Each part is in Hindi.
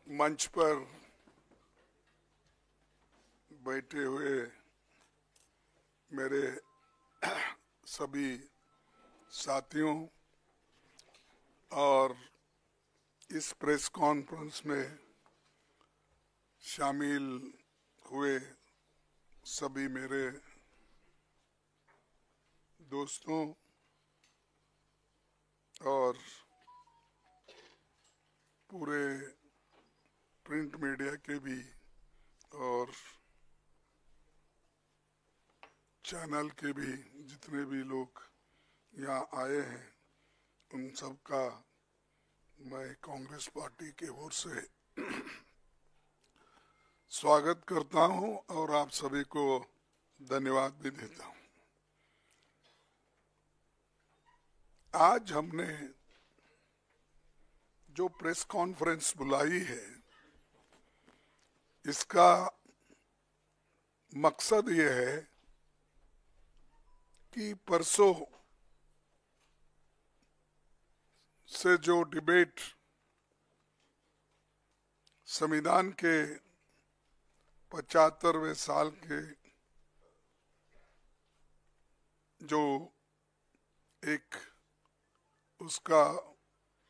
मंच पर बैठे हुए मेरे सभी साथियों और इस प्रेस कॉन्फ्रेंस में शामिल हुए सभी मेरे दोस्तों और पूरे प्रिंट मीडिया के भी और चैनल के भी जितने भी लोग यहाँ आए हैं उन सब का मैं कांग्रेस पार्टी की ओर से स्वागत करता हूं और आप सभी को धन्यवाद भी देता हूं। आज हमने जो प्रेस कॉन्फ्रेंस बुलाई है इसका मकसद ये है कि परसों से जो डिबेट संविधान के 75वें साल के जो एक उसका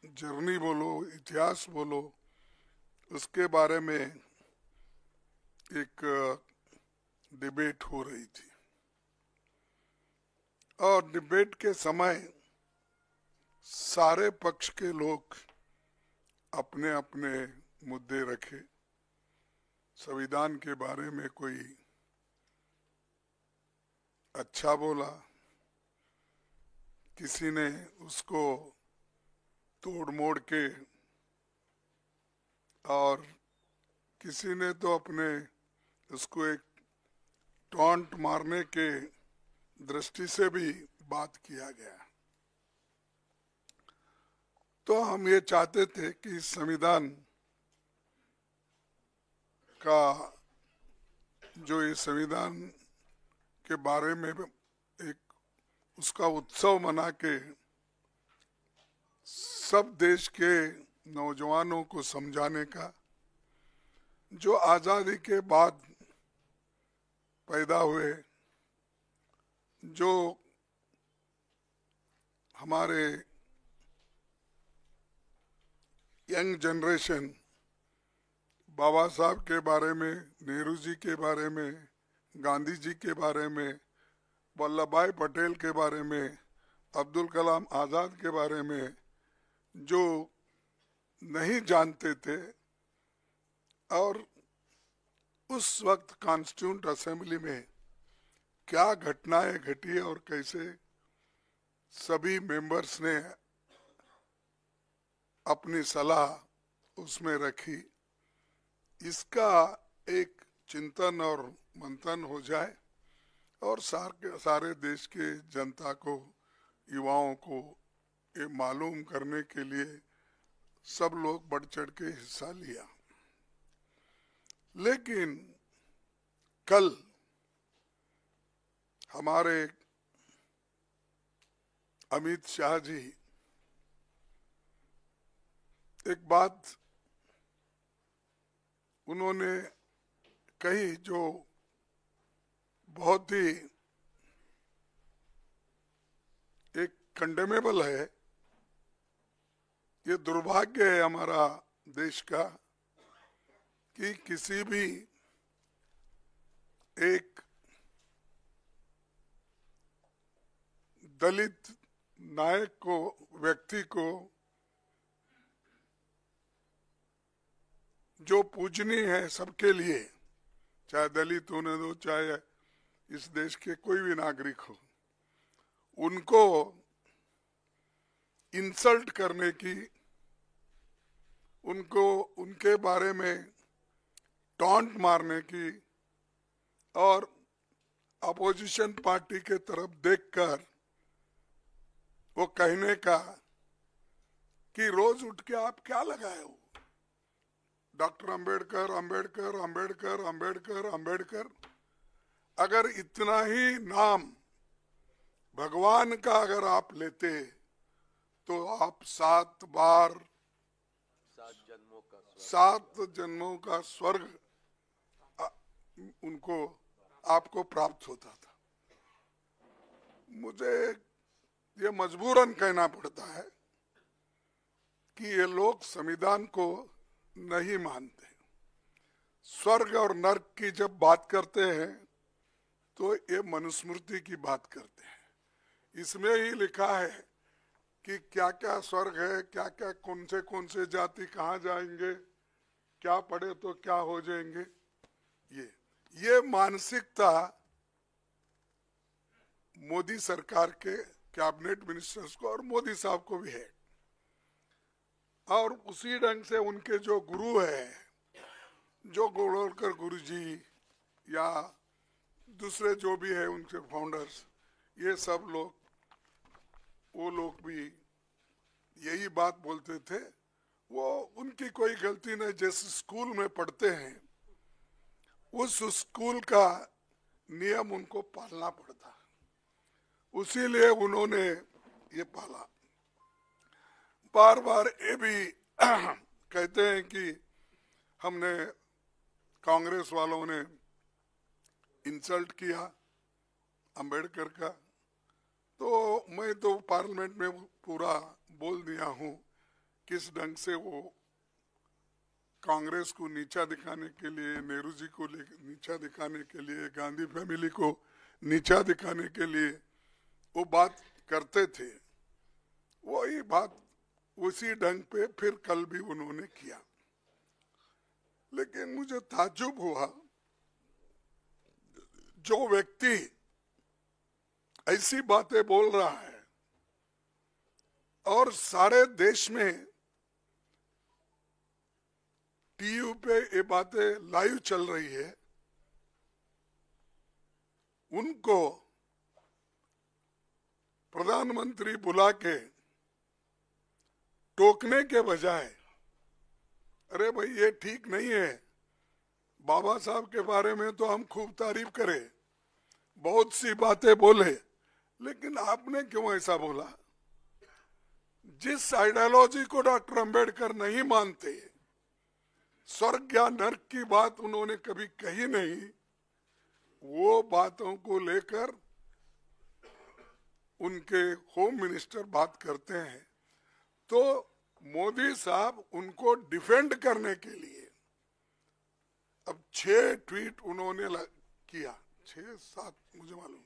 जर्नी बोलो इतिहास बोलो उसके बारे में एक डिबेट हो रही थी और डिबेट के समय सारे पक्ष के लोग अपने अपने मुद्दे रखे। संविधान के बारे में कोई अच्छा बोला, किसी ने उसको तोड़ मोड़ के और किसी ने तो अपने उसको एक टॉन्ट मारने के दृष्टि से भी बात किया गया। तो हम ये चाहते थे कि संविधान का जो ये संविधान के बारे में एक उसका उत्सव मना के सब देश के नौजवानों को समझाने का, जो आज़ादी के बाद पैदा हुए, जो हमारे यंग जनरेशन बाबा साहब के बारे में, नेहरू जी के बारे में, गांधी जी के बारे में, वल्लभ भाई पटेल के बारे में, अब्दुल कलाम आज़ाद के बारे में जो नहीं जानते थे और उस वक्त कॉन्स्टिट्यूंट असेंबली में क्या घटनाएं घटी और कैसे सभी मेंबर्स ने अपनी सलाह उसमें रखी, इसका एक चिंतन और मंथन हो जाए और सारे देश के जनता को, युवाओं को ये मालूम करने के लिए सब लोग बढ़ चढ़ के हिस्सा लिया। लेकिन कल हमारे अमित शाह जी एक बात उन्होंने कही जो बहुत ही एक कंडेमेबल है। ये दुर्भाग्य है हमारा देश का कि किसी भी एक दलित नायक को, व्यक्ति को जो पूजनीय है सबके लिए, चाहे दलित होने दो चाहे इस देश के कोई भी नागरिक हो, उनको इंसल्ट करने की, उनको उनके बारे में टॉन्ट मारने की और अपोजिशन पार्टी के तरफ देखकर वो कहने का कि रोज उठ के आप क्या लगाए हो, डॉक्टर अंबेडकर अंबेडकर अंबेडकर अंबेडकर अंबेडकर। अगर इतना ही नाम भगवान का अगर आप लेते तो आप 7 बार 7 जन्मों का स्वर्ग उनको आपको प्राप्त होता था। मुझे ये मजबूरन कहना पड़ता है कि ये लोग संविधान को नहीं मानते। स्वर्ग और नर्क की जब बात करते हैं तो ये मनुस्मृति की बात करते हैं। इसमें ही लिखा है कि क्या क्या स्वर्ग है, क्या क्या कौन से जाति कहाँ जाएंगे, क्या पढ़े तो क्या हो जाएंगे। ये मानसिकता मोदी सरकार के कैबिनेट मिनिस्टर्स को और मोदी साहब को भी है, और उसी ढंग से उनके जो गुरु है, जो गोलवलकर गुरु जी या दूसरे जो भी है उनके फाउंडर्स, ये सब लोग, वो लोग भी यही बात बोलते थे। वो उनकी कोई गलती नहीं, जैसे स्कूल में पढ़ते हैं उस स्कूल का नियम उनको पालना पड़ता, उसीलिए उन्होंने ये पाला। बार बार ये भी कहते हैं कि हमने, कांग्रेस वालों ने इंसल्ट किया अंबेडकर का, तो मैं तो पार्लियामेंट में पूरा बोल दिया हूँ किस ढंग से वो कांग्रेस को नीचा दिखाने के लिए, नेहरू जी को नीचा दिखाने के लिए, गांधी फैमिली को नीचा दिखाने के लिए वो बात करते थे। वही बात उसी ढंग पे फिर कल भी उन्होंने किया। लेकिन मुझे ताज्जुब हुआ, जो व्यक्ति ऐसी बातें बोल रहा है और सारे देश में टीवी पे ये बातें लाइव चल रही है, उनको प्रधानमंत्री बुला के टोकने के बजाय, अरे भाई ये ठीक नहीं है, बाबा साहब के बारे में तो हम खूब तारीफ करें, बहुत सी बातें बोले, लेकिन आपने क्यों ऐसा बोला? जिस आइडियोलॉजी को डॉक्टर अंबेडकर नहीं मानते, स्वर्ग या नर्क की बात उन्होंने कभी कही नहीं, वो बातों को लेकर उनके होम मिनिस्टर बात करते हैं। तो मोदी साहब उनको डिफेंड करने के लिए अब 6 ट्वीट उन्होंने किया, 6-7 मुझे मालूम,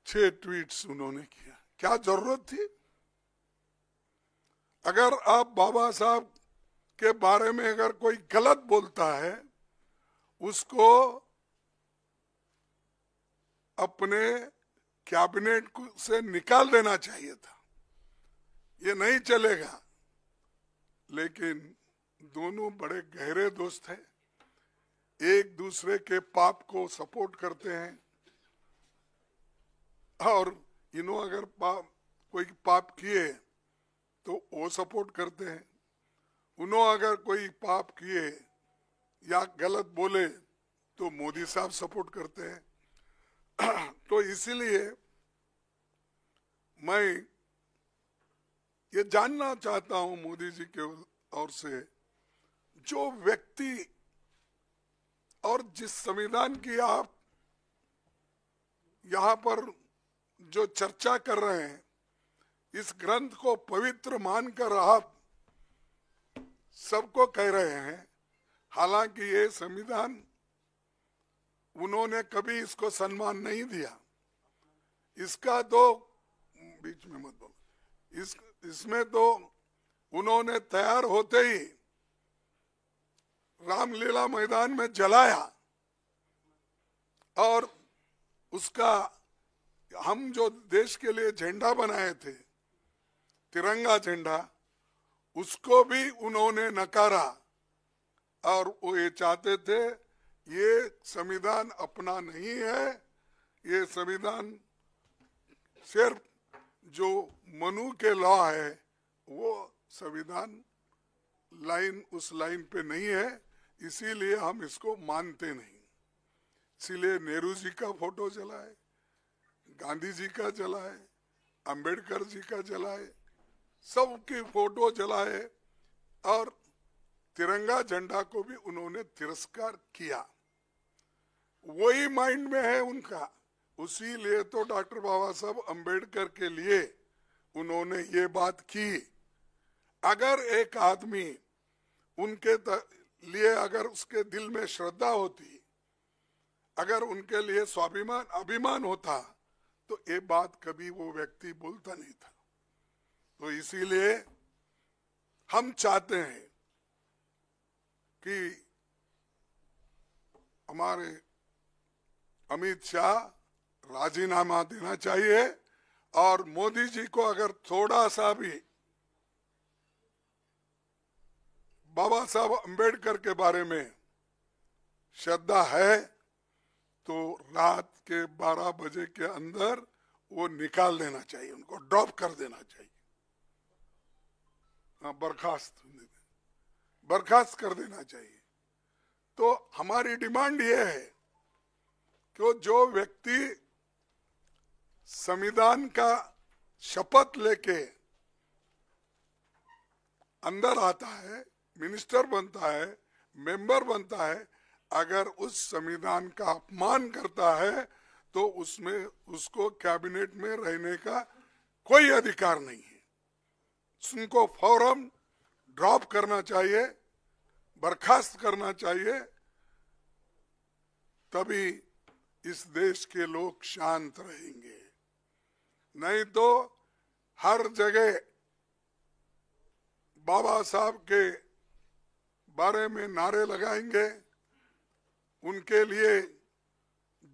6 ट्वीट्स उन्होंने किया। क्या जरूरत थी? अगर आप बाबा साहब के बारे में अगर कोई गलत बोलता है, उसको अपने कैबिनेट से निकाल देना चाहिए था, ये नहीं चलेगा। लेकिन दोनों बड़े गहरे दोस्त हैं, एक दूसरे के पाप को सपोर्ट करते हैं, और इन्हों अगर कोई पाप किए तो वो सपोर्ट करते हैं, उन्हों अगर कोई पाप किए या गलत बोले तो मोदी साहब सपोर्ट करते हैं। तो इसीलिए मैं ये जानना चाहता हूं मोदी जी के ओर से, जो व्यक्ति और जिस संविधान की आप यहाँ पर जो चर्चा कर रहे हैं, इस ग्रंथ को पवित्र मानकर आप सबको कह रहे हैं, हालांकि ये संविधान उन्होंने कभी इसको सम्मान नहीं दिया। इसका तो बीच में मत बोलो, इसमें तो उन्होंने तैयार होते ही रामलीला मैदान में जलाया, और उसका हम जो देश के लिए झंडा बनाए थे, तिरंगा झंडा, उसको भी उन्होंने नकारा, और वो ये चाहते थे ये संविधान अपना नहीं है, ये संविधान सिर्फ जो मनु के लॉ है वो संविधान लाइन उस लाइन पे नहीं है, इसीलिए हम इसको मानते नहीं। इसीलिए नेहरू जी का फोटो जलाए, गांधी जी का जलाए, अंबेडकर जी का जलाए, सबकी फोटो जलाए और तिरंगा झंडा को भी उन्होंने तिरस्कार किया। वही माइंड में है उनका। उसी लिए तो डॉक्टर बाबा साहब अंबेडकर के लिए उन्होंने ये बात की। अगर एक आदमी उनके लिए अगर उसके दिल में श्रद्धा होती, अगर उनके लिए स्वाभिमान अभिमान होता, तो ये बात कभी वो व्यक्ति बोलता नहीं था। तो इसीलिए हम चाहते हैं कि हमारे अमित शाह राजीनामा देना चाहिए और मोदी जी को अगर थोड़ा सा भी बाबा साहब अंबेडकर के बारे में श्रद्धा है तो रात के 12 बजे के अंदर वो निकाल देना चाहिए, उनको ड्रॉप कर देना चाहिए, बर्खास्त कर देना चाहिए। तो हमारी डिमांड ये है कि जो व्यक्ति संविधान का शपथ लेके अंदर आता है, मिनिस्टर बनता है, मेंबर बनता है, अगर उस संविधान का अपमान करता है तो उसमें उसको कैबिनेट में रहने का कोई अधिकार नहीं है। उनको फौरन ड्रॉप करना चाहिए, बर्खास्त करना चाहिए, तभी इस देश के लोग शांत रहेंगे। नहीं तो हर जगह बाबा साहब के बारे में नारे लगाएंगे, उनके लिए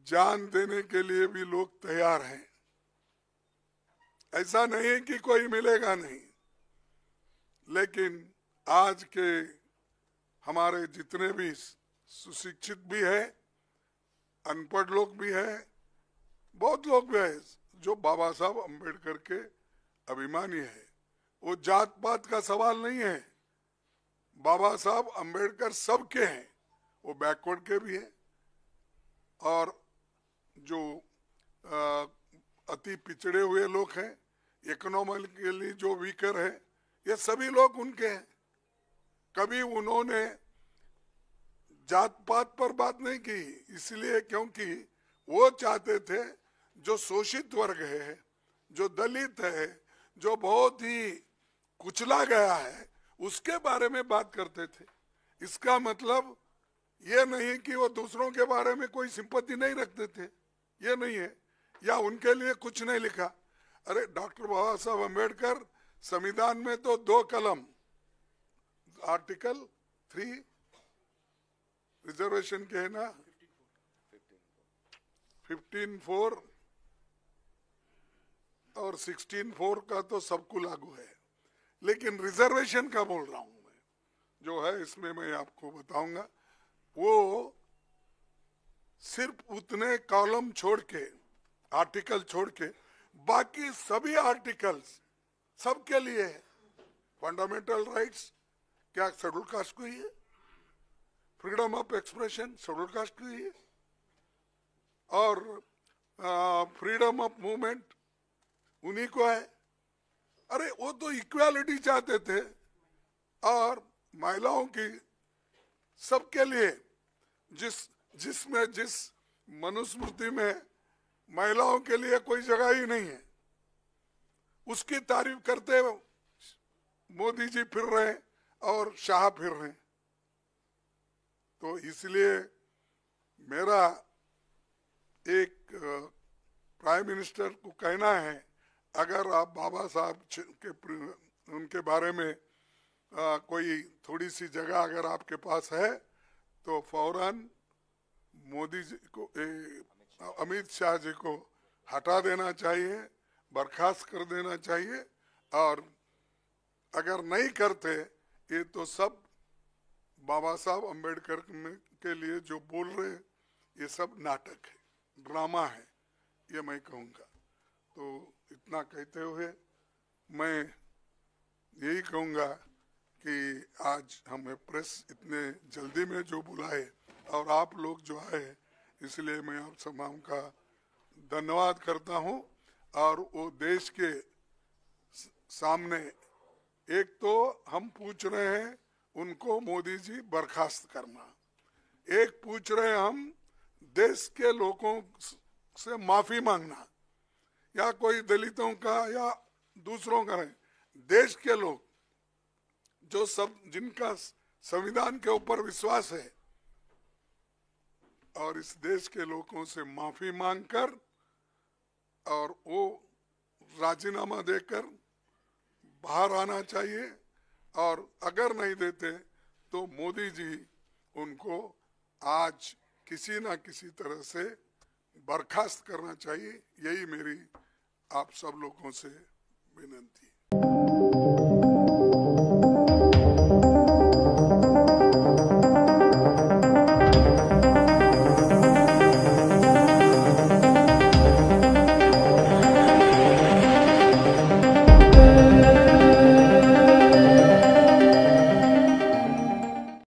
जान देने के लिए भी लोग तैयार हैं। ऐसा नहीं कि कोई मिलेगा नहीं, लेकिन आज के हमारे जितने भी सुशिक्षित भी है, अनपढ़ लोग भी है, बहुत लोग भी है जो बाबा साहब अंबेडकर के अभिमानी है। वो जात पात का सवाल नहीं है, बाबा साहब अंबेडकर सबके हैं, वो बैकवर्ड के भी हैं और जो अति पिछड़े हुए लोग हैं, इकोनॉमिकली जो वीकर है, ये सभी लोग उनके हैं। कभी उन्होंने जात पात पर बात नहीं की, इसलिए क्योंकि वो चाहते थे जो शोषित वर्ग है, जो दलित है, जो बहुत ही कुचला गया है, उसके बारे में बात करते थे। इसका मतलब ये नहीं कि वो दूसरों के बारे में कोई सिंपैथी नहीं रखते थे, ये नहीं है, या उनके लिए कुछ नहीं लिखा। अरे डॉक्टर बाबा साहब अम्बेडकर संविधान में तो 2 कलम, आर्टिकल 3 रिजर्वेशन के है ना, 15(4) और 16(4) का तो सबको लागू है, लेकिन रिजर्वेशन का बोल रहा हूं मैं, जो है इसमें मैं आपको बताऊंगा। वो सिर्फ उतने कॉलम छोड़ के, आर्टिकल छोड़ के, बाकी सभी आर्टिकल्स सबके लिए है। फंडामेंटल राइट्स क्या शेड्यूल कास्ट को ही है, freedom of expression schedule caste को ही है, और फ्रीडम ऑफ मूवमेंट उन्हीं को है। अरे वो तो इक्वालिटी चाहते थे, और महिलाओं की सबके लिए जिस मनुस्मृति में महिलाओं के लिए कोई जगह ही नहीं है, उसकी तारीफ करते मोदी जी फिर रहे और शाह फिर रहे। तो इसलिए मेरा एक प्राइम मिनिस्टर को कहना है, अगर आप बाबा साहब के उनके बारे में कोई थोड़ी सी जगह अगर आपके पास है तो फौरन मोदी जी को, अमित शाह जी को हटा देना चाहिए, बर्खास्त कर देना चाहिए। और अगर नहीं करते ये तो सब बाबा साहब अम्बेडकर के लिए जो बोल रहे ये सब नाटक है, ड्रामा है, ये मैं कहूँगा। तो इतना कहते हुए मैं यही कहूँगा कि आज हमें प्रेस इतने जल्दी में जो बुलाए और आप लोग जो आए, इसलिए मैं आप तमाम का धन्यवाद करता हूँ। और वो देश के सामने एक तो हम पूछ रहे हैं उनको मोदी जी बर्खास्त करना, एक पूछ रहे हैं हम देश के लोगों से माफी मांगना, या कोई दलितों का या दूसरों का नहीं, देश के लोग जो सब जिनका संविधान के ऊपर विश्वास है, और इस देश के लोगों से माफी मांगकर और वो राजीनामा देकर बाहर आना चाहिए, और अगर नहीं देते तो मोदी जी उनको आज किसी ना किसी तरह से बर्खास्त करना चाहिए। यही मेरी आप सब लोगों से विनती।